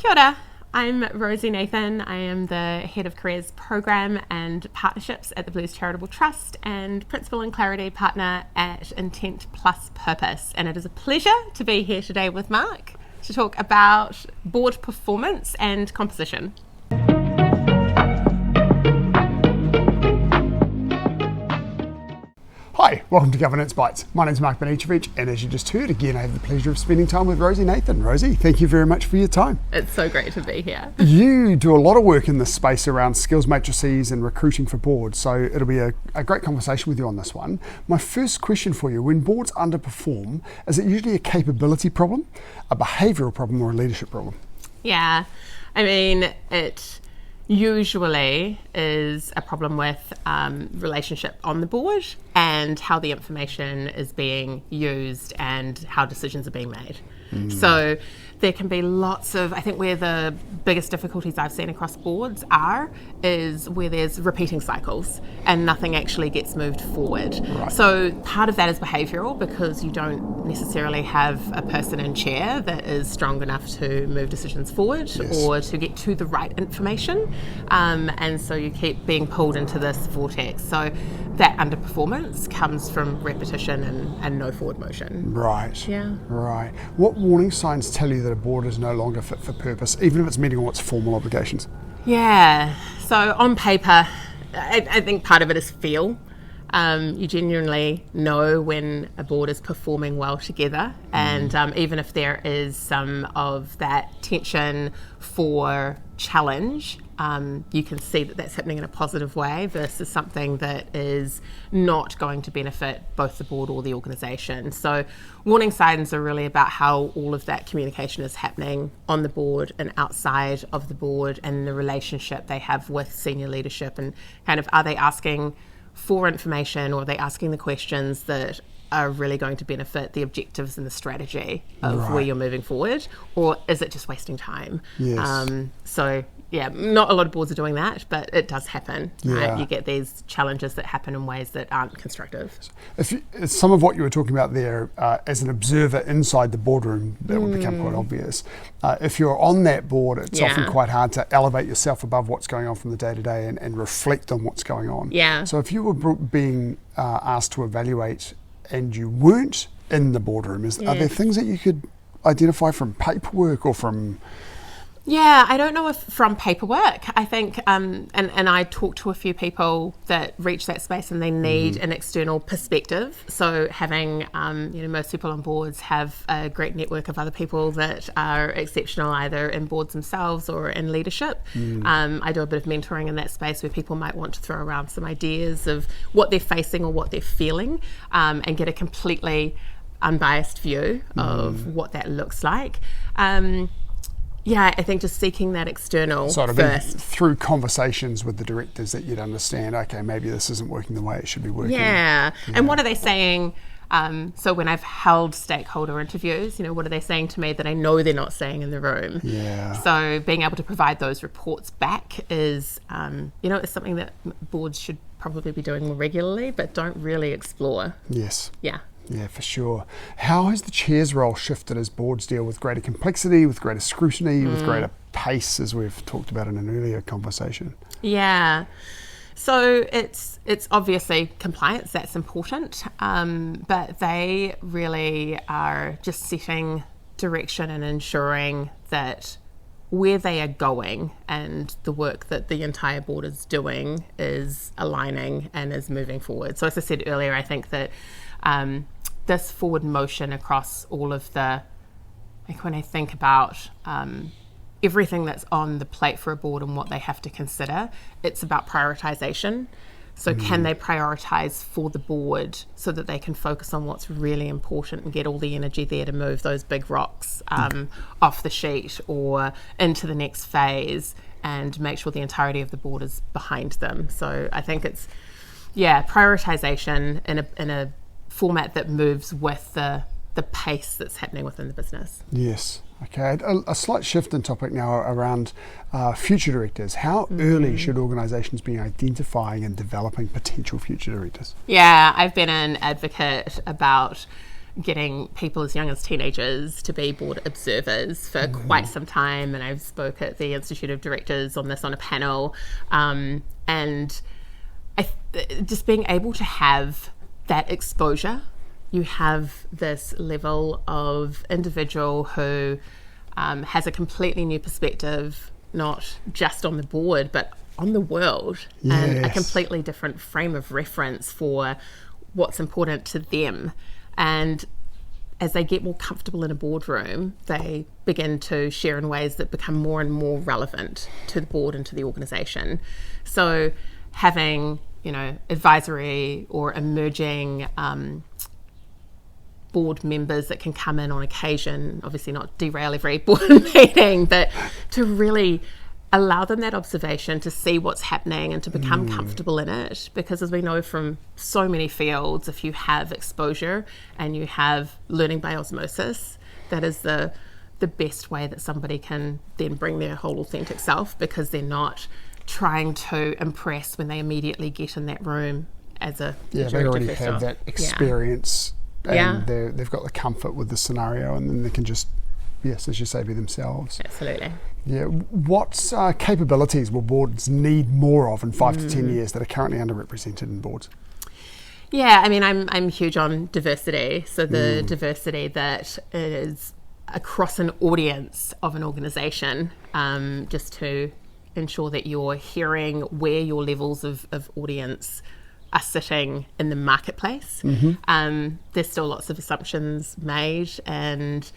Kia ora. I'm Rosey Nathan. I am the Head of Careers Program and Partnerships at the Blues Charitable Trust and Principal and Clarity Partner at Intent Plus Purpose. And it is a pleasure to be here today with Mark to talk about board performance and composition. Hi, welcome to Governance Bites. My name is Mark Banicevich, and as you just heard, again, I have the pleasure of spending time with Rosey Nathan. Rosey, thank you very much for your time. It's so great to be here. You do a lot of work in this space around skills matrices and recruiting for boards, so it'll be a great conversation with you on this one. My first question for you, when boards underperform, is it usually a capability problem, a behavioural problem, or a leadership problem? Yeah, I mean, it usually is a problem with relationship on the board and how the information is being used and how decisions are being made. So there can be lots of, I think where the biggest difficulties I've seen across boards is where there's repeating cycles and nothing actually gets moved forward. Right. So part of that is behavioural because you don't necessarily have a person in chair that is strong enough to move decisions forward or to get to the right information. And so you keep being pulled into this vortex. So that underperformance comes from repetition and no forward motion. Right. Yeah. Right. What warning signs tell you that a board is no longer fit for purpose, even if it's meeting all its formal obligations? Yeah. So on paper, I think part of it is feel. You genuinely know when a board is performing well together, and even if there is some of that tension for challenge, you can see that that's happening in a positive way versus something that is not going to benefit both the board or the organisation. So warning signs are really about how all of that communication is happening on the board and outside of the board and the relationship they have with senior leadership, and kind of are they asking for information or are they asking the questions that are really going to benefit the objectives and the strategy of where you're moving forward, or is it just wasting time? Yes. So yeah, not a lot of boards are doing that, but it does happen. Yeah. Right? You get these challenges that happen in ways that aren't constructive. Some of what you were talking about there, as an observer inside the boardroom, that would become quite obvious. If you're on that board, it's often quite hard to elevate yourself above what's going on from the day to day and reflect on what's going on. Yeah. So if you were being asked to evaluate and you weren't in the boardroom, are there things that you could identify from paperwork or from... Yeah, I don't know if from paperwork. I think, and I talk to a few people that reach that space and they need an external perspective. So having, most people on boards have a great network of other people that are exceptional either in boards themselves or in leadership. I do a bit of mentoring in that space where people might want to throw around some ideas of what they're facing or what they're feeling, and get a completely unbiased view of what that looks like. Yeah, I think just seeking that external first. Through conversations with the directors that you'd understand, okay, maybe this isn't working the way it should be working. Yeah. And what are they saying? So when I've held stakeholder interviews, what are they saying to me that I know they're not saying in the room? Yeah. So being able to provide those reports back is, it's something that boards should probably be doing more regularly, but don't really explore. Yes. Yeah. Yeah, for sure. How has the chair's role shifted as boards deal with greater complexity, with greater scrutiny, with greater pace, as we've talked about in an earlier conversation? Yeah. So it's obviously compliance, that's important, but they really are just setting direction and ensuring that where they are going and the work that the entire board is doing is aligning and is moving forward. So as I said earlier, I think that this forward motion across all of when I think about everything that's on the plate for a board and what they have to consider, it's about prioritization. So can they prioritise for the board so that they can focus on what's really important and get all the energy there to move those big rocks off the sheet or into the next phase and make sure the entirety of the board is behind them. So I think it's, prioritisation in a format that moves with the pace that's happening within the business. Yes. Okay. A slight shift in topic now around future directors. How early should organisations be identifying and developing potential future directors? Yeah, I've been an advocate about getting people as young as teenagers to be board observers for quite some time, and I've spoke at the Institute of Directors on this on a panel, and just being able to have that exposure. You have this level of individual who has a completely new perspective, not just on the board, but on the world, and a completely different frame of reference for what's important to them. And as they get more comfortable in a boardroom, they begin to share in ways that become more and more relevant to the board and to the organisation. So having, advisory or emerging board members that can come in on occasion, obviously not derail every board meeting, but to really allow them that observation to see what's happening and to become comfortable in it. Because as we know from so many fields, if you have exposure and you have learning by osmosis, that is the best way that somebody can then bring their whole authentic self, because they're not trying to impress when they immediately get in that room as a they already have that experience and they've got the comfort with the scenario, and then they can just, as you say, be themselves. Absolutely. Yeah. What capabilities will boards need more of in 5 to 10 years that are currently underrepresented in boards? Yeah, I mean, I'm huge on diversity. So the diversity that is across an audience of an organisation, just to ensure that you're hearing where your levels of audience are sitting in the marketplace. There's still lots of assumptions made, and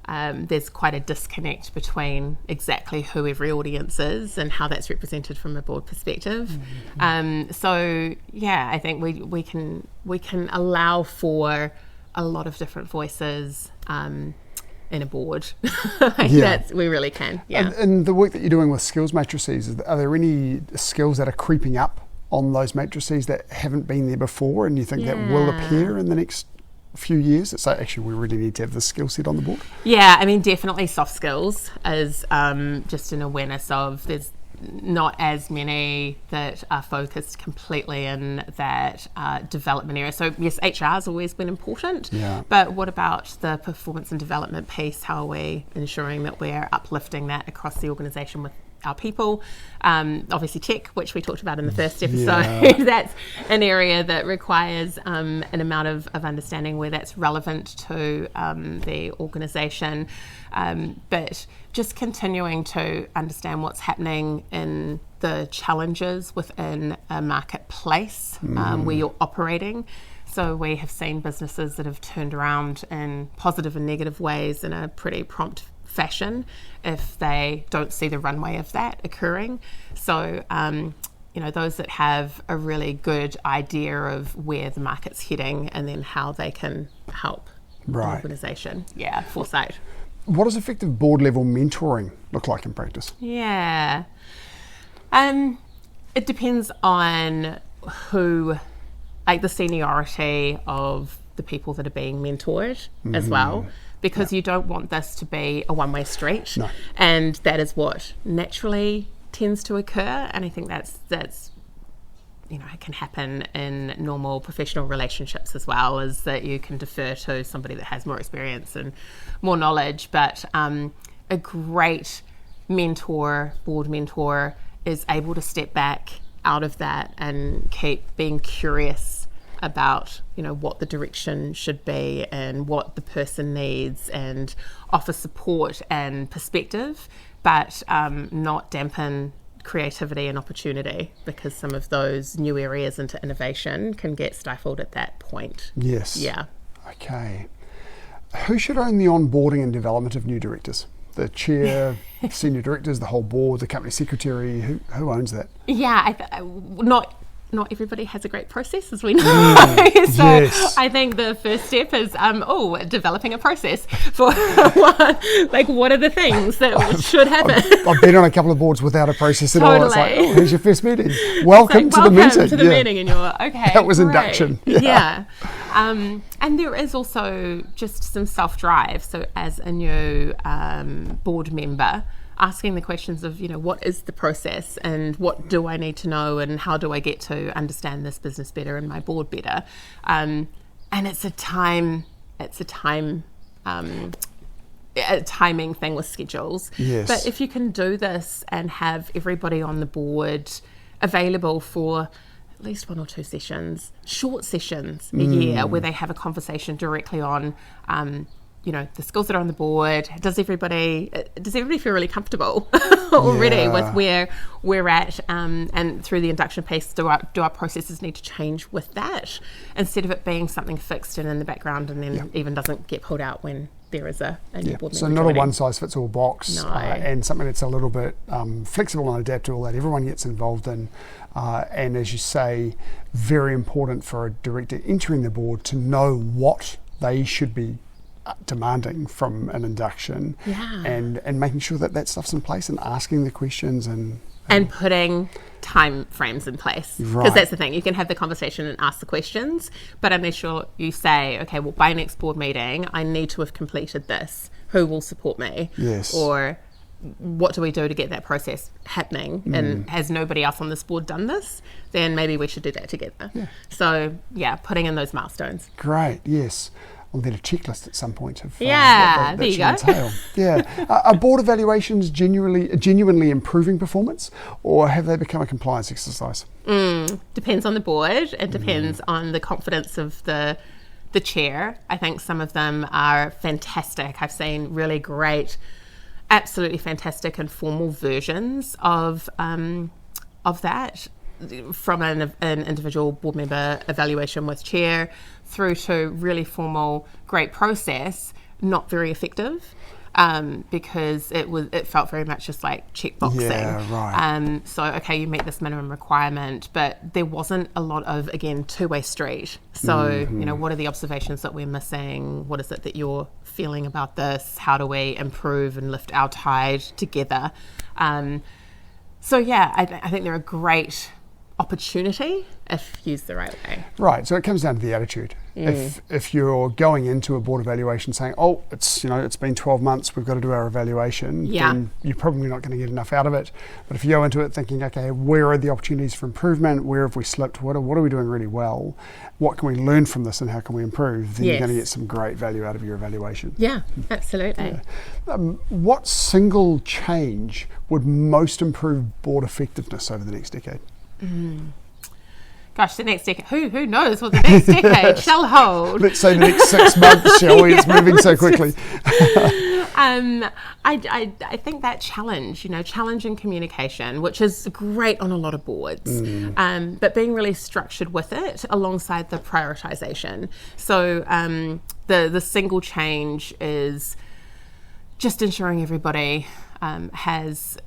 there's quite a disconnect between exactly who every audience is and how that's represented from a board perspective. So I think we can allow for a lot of different voices in a board. We really can. And the work that you're doing with skills matrices, are there any skills that are creeping up on those matrices that haven't been there before, and you think that will appear in the next few years? So actually we really need to have the skill set on the board. I mean, definitely soft skills is just an awareness of there's not as many that are focused completely in that development area. So yes, HR has always been important, but what about the performance and development piece? How are we ensuring that we're uplifting that across the organisation with our people? Obviously tech, which we talked about in the first episode, that's an area that requires an amount of understanding where that's relevant to the organisation, but just continuing to understand what's happening in the challenges within a marketplace where you're operating. So we have seen businesses that have turned around in positive and negative ways in a pretty prompt fashion if they don't see the runway of that occurring. So, those that have a really good idea of where the market's heading and then how they can help the organisation. Foresight. What does effective board level mentoring look like in practice? It depends on who, like the seniority of the people that are being mentored as well. Because you don't want this to be a one-way street, and that is what naturally tends to occur. And I think that's it can happen in normal professional relationships as well, is that you can defer to somebody that has more experience and more knowledge. But a great board mentor, is able to step back out of that and keep being curious about what the direction should be and what the person needs, and offer support and perspective, but not dampen creativity and opportunity, because some of those new areas into innovation can get stifled at that point. Okay. Who should own the onboarding and development of new directors? The chair, senior directors, the whole board, the company secretary? Who owns that? Not everybody has a great process, as we know. I think the first step is developing a process for what are the things that should happen. I've been on a couple of boards without a process at all. It's like, here's your first meeting. Welcome to the meeting. And you're okay. That was induction. And there is also just some self-drive. So as a new board member, asking the questions of, what is the process and what do I need to know and how do I get to understand this business better and my board better? And it's a time it's a timing thing with schedules. Yes. But if you can do this and have everybody on the board available for at least 1 or 2 sessions, short sessions a year, where they have a conversation directly on, the skills that are on the board. Does everybody feel really comfortable already with where we're at? And through the induction piece, do our processes need to change with that, instead of it being something fixed and in the background, and then even doesn't get pulled out when there is a new board member So not joining. a one-size-fits-all box, No. and something that's a little bit flexible and adaptable that everyone gets involved in. And as you say, very important for a director entering the board to know what they should be demanding from an induction, and making sure that stuff's in place, and asking the questions and putting time frames in place, because that's the thing. You can have the conversation and ask the questions, but unless you say, okay, well, by next board meeting I need to have completed this, who will support me? Yes. Or what do we do to get that process happening? And has nobody else on this board done this? Then maybe we should do that together. So putting in those milestones. Great. Yes. I'll need a checklist at some point of there you go. entail. Are board evaluations genuinely improving performance, or have they become a compliance exercise? Depends on the board. It depends on the confidence of the chair. I think some of them are fantastic. I've seen really great, absolutely fantastic and formal versions of that, from an individual board member evaluation with chair through to really formal, great process, not very effective, because it felt very much just like checkboxing. Yeah, right. So, okay, you meet this minimum requirement, but there wasn't a lot of, again, two-way street. So, what are the observations that we're missing? What is it that you're feeling about this? How do we improve and lift our tide together? I think they're a great opportunity if used the right way. Right, so it comes down to the attitude. If you're going into a board evaluation saying, oh, it's been 12 months, we've got to do our evaluation, then you're probably not going to get enough out of it. But if you go into it thinking, okay, where are the opportunities for improvement? Where have we slipped? What are we doing really well? What can we learn from this, and how can we improve? Then you're going to get some great value out of your evaluation. Yeah, absolutely. What single change would most improve board effectiveness over the next decade? Gosh, the next decade. Who knows what the next decade shall hold? Let's say the next 6 months, shall we? It's moving so quickly. I think that challenge and communication, which is great on a lot of boards, but being really structured with it alongside the prioritization. So the single change is just ensuring everybody has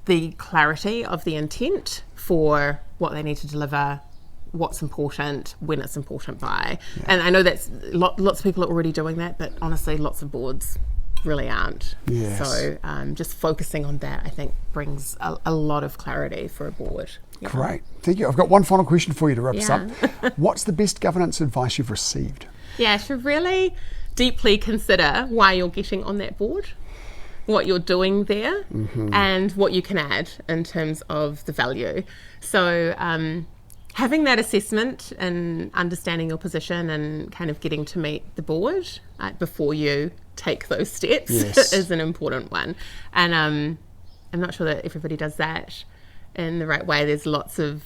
the clarity of the intent for what they need to deliver, what's important, when it's important by. And I know that's lots of people are already doing that, but honestly, lots of boards really aren't. Yes. So just focusing on that, I think, brings a lot of clarity for a board. Great. Thank you. I've got one final question for you to wrap us up. What's the best governance advice you've received? To really deeply consider why you're getting on that board, what you're doing there, and what you can add in terms of the value. So having that assessment and understanding your position and kind of getting to meet the board before you take those steps is an important one. And I'm not sure that everybody does that in the right way. There's lots of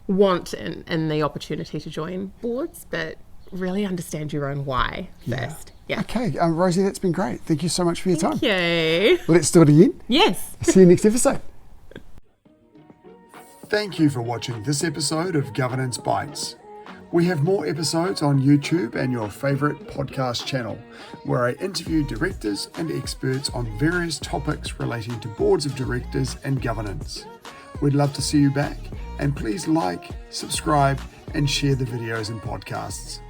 want in the opportunity to join boards, but really understand your own why first. Okay, Rosey, that's been great. Thank you so much for your time. Thank you. Let's do it again. Yes. See you next episode. Thank you for watching this episode of Governance Bites. We have more episodes on YouTube and your favourite podcast channel, where I interview directors and experts on various topics relating to boards of directors and governance. We'd love to see you back, and please like, subscribe, and share the videos and podcasts.